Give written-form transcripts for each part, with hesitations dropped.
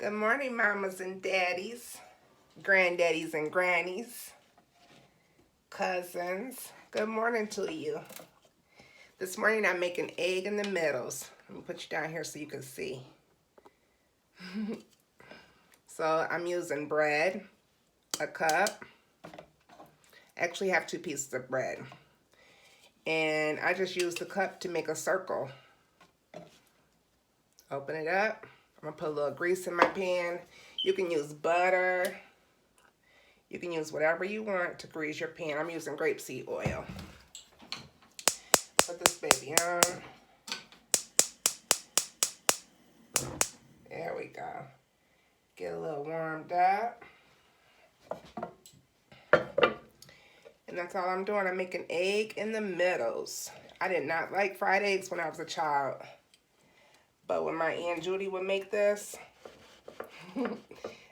Good morning, mamas and daddies, granddaddies and grannies, cousins. Good morning to you. This morning I'm making egg in the middles. Let me put you down here so you can see. So I'm using bread, a cup. I actually have 2 pieces of bread. And I just use the cup to make a circle. Open it up. I'm gonna put a little grease in my pan. You can use butter. You can use whatever you want to grease your pan. I'm using grapeseed oil. Put this baby on. There we go. Get a little warmed up. And that's all I'm doing. I'm making egg in the middles. I did not like fried eggs when I was a child. But when my Aunt Judy would make this,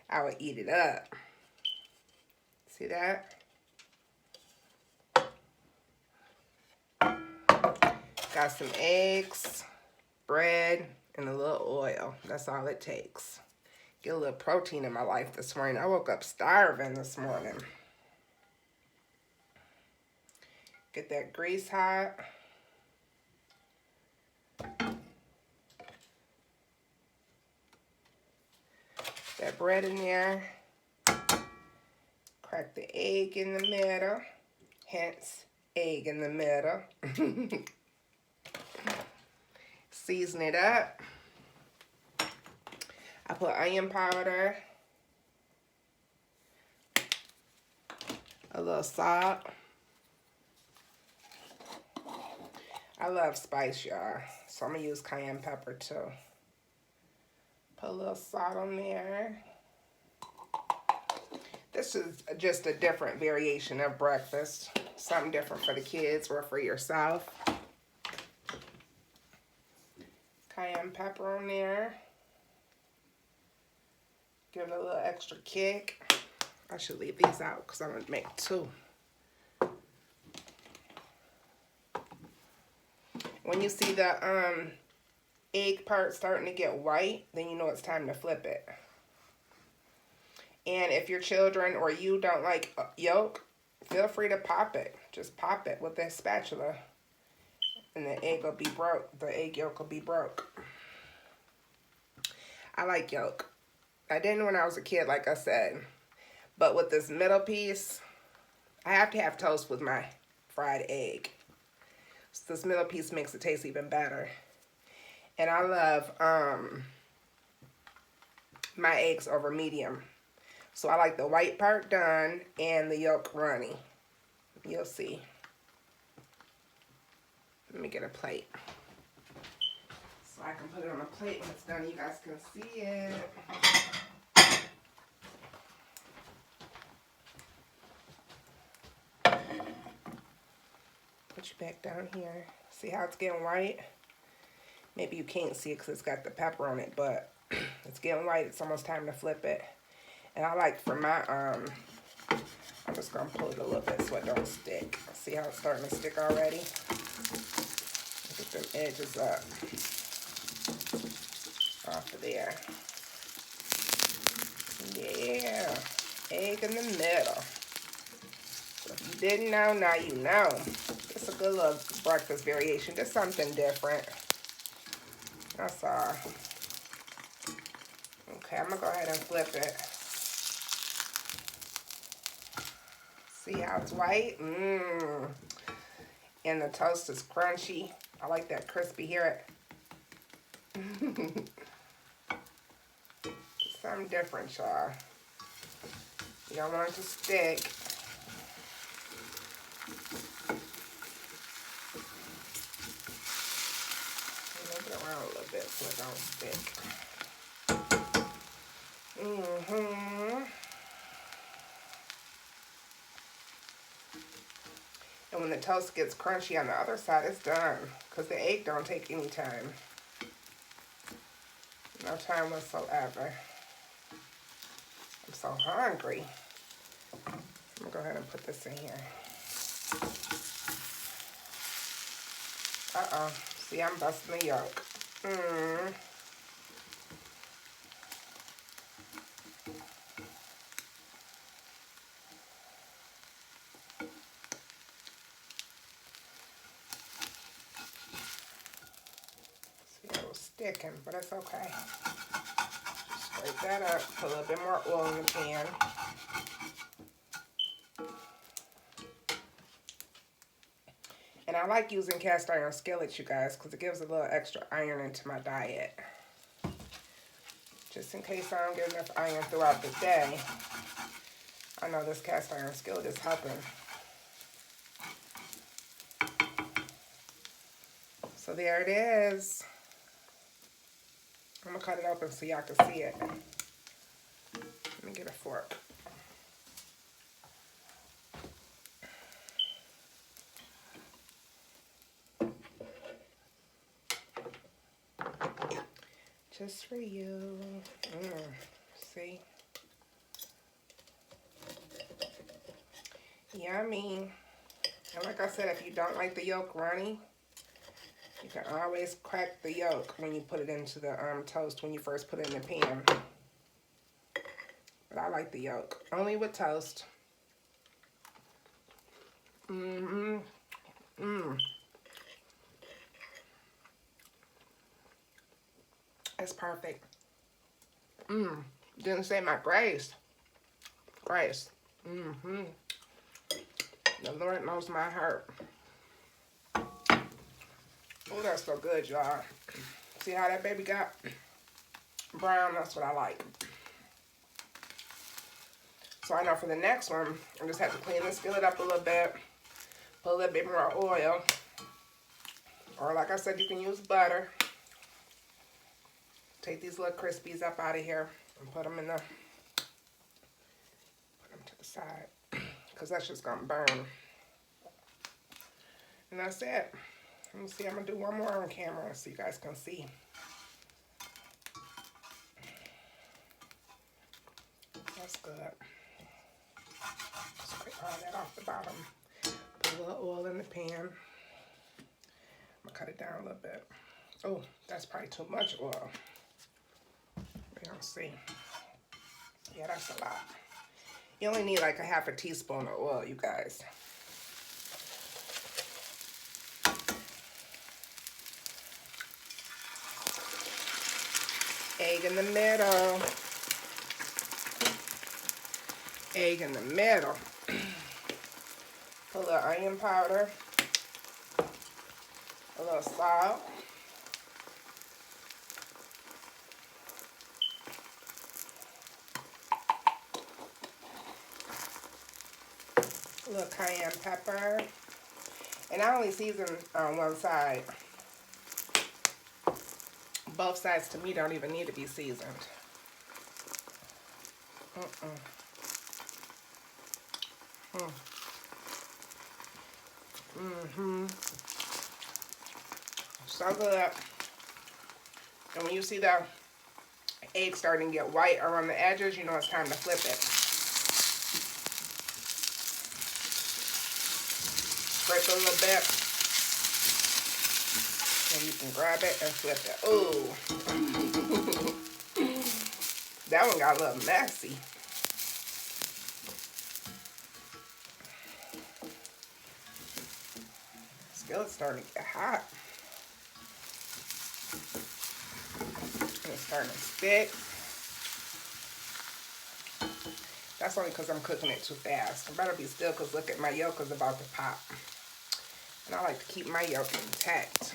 I would eat it up. See that? Got some eggs, bread, and a little oil. That's all it takes. Get a little protein in my life this morning. I woke up starving this morning. Get that grease hot. That bread in there. Crack the egg in the middle. Hence, egg in the middle. Season it up. I put onion powder. A little salt. I love spice, y'all. So I'm going to use cayenne pepper too. Put a little salt on there. This is just a different variation of breakfast. Something different for the kids or for yourself. Cayenne pepper on there. Give it a little extra kick. I should leave these out because I'm going to make 2. When you see the egg part starting to get white, then you know it's time to flip it. And if your children or you don't like yolk, feel free to pop it. Just pop it with a spatula. And the egg will be broke. The egg yolk will be broke. I like yolk. I didn't when I was a kid, like I said. But with this middle piece, I have to have toast with my fried egg. So this middle piece makes it taste even better. And I love my eggs over medium. So I like the white part done and the yolk runny. You'll see. Let me get a plate. So I can put it on a plate when it's done. You guys can see it. Put you back down here. See how it's getting white? Maybe you can't see it because it's got the pepper on it, but it's getting white. It's almost time to flip it. And I like for my, I'm just going to pull it a little bit so it don't stick. See how it's starting to stick already? Get them edges up off of there. Yeah, egg in the middle. So if you didn't know, now you know. It's a good little breakfast variation. Just something different. That's all. Okay, I'm going to go ahead and flip it. See how it's white? Mmm. And the toast is crunchy. I like that crispy. Hear it? Something different, y'all. You don't want it to stick. Move it around a little bit so it don't stick. And when the toast gets crunchy on the other side, it's done. Because the egg don't take any time. No time whatsoever. I'm so hungry. I'm going to go ahead and put this in here. Uh-oh. See, I'm busting the yolk. sticking, but it's okay. Just scrape that up, put a little bit more oil in the pan. And I like using cast iron skillets, you guys, because it gives a little extra iron into my diet. Just in case I don't get enough iron throughout the day, I know this cast iron skillet is helping. So there it is. I'm going to cut it open so y'all can see it. Let me get a fork. Just for you. See? Yummy. And like I said, if you don't like the yolk runny, you can always crack the yolk when you put it into the toast when you first put it in the pan. But I like the yolk. Only with toast. That's perfect. Didn't say my grace. Grace. The Lord knows my heart. Oh, that's so good, y'all. See how that baby got brown? That's what I like. So I know for the next one, I just have to clean the skillet up a little bit. Put a little bit more oil. Or like I said, you can use butter. Take these little crispies up out of here and put them to the side. Because that's just going to burn. And that's it. Let me see, I'm going to do one more on camera so you guys can see. That's good. Scrape all that off the bottom. Put a little oil in the pan. I'm going to cut it down a little bit. Oh, that's probably too much oil. We're going to see. Yeah, that's a lot. You only need like a half a teaspoon of oil, you guys. Egg in the middle. Egg in the middle. Put a little onion powder. A little salt. A little cayenne pepper. And I only season on one side. Both sides to me don't even need to be seasoned. So good. And when you see the egg starting to get white around the edges, you know it's time to flip it. Scrape it a little bit. And you can grab it and flip it. Ooh. That one got a little messy. Skillet's starting to get hot. And it's starting to stick. That's only because I'm cooking it too fast. I better be still because look at my yolk is about to pop. And I like to keep my yolk intact.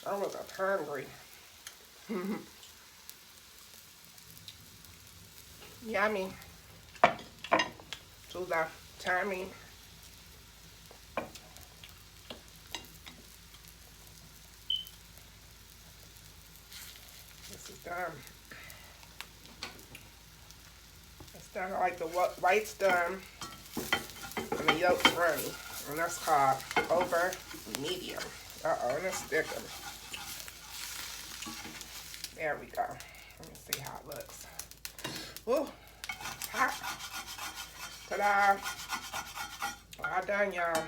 I was up hungry. Yummy. To the tummy. This is done. It's done. I like the white's done and the yolk's runny. And that's called over medium. Uh-oh, and it's sticking. There we go. Let me see how it looks. Ooh, hot. Ta-da. All done, y'all.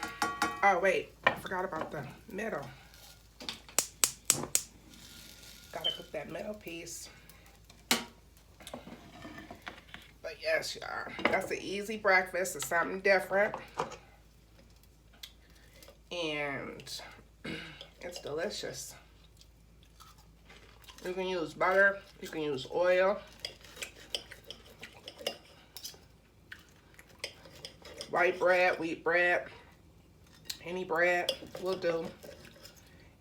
Oh, wait. I forgot about the middle. Gotta cook that middle piece. But Yes, y'all. That's an easy breakfast. It's something different. And it's delicious. You can use butter. You can use oil. White bread, wheat bread. Any bread will do.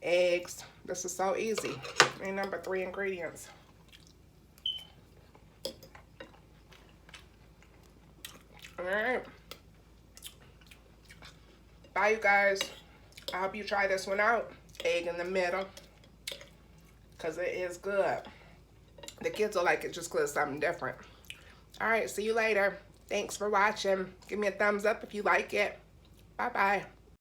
Eggs. This is so easy. And number 3 ingredients. Alright. Bye, you guys. I hope you try this one out. Egg in the middle. Because it is good. The kids will like it just because it's something different. Alright, see you later. Thanks for watching. Give me a thumbs up if you like it. Bye-bye.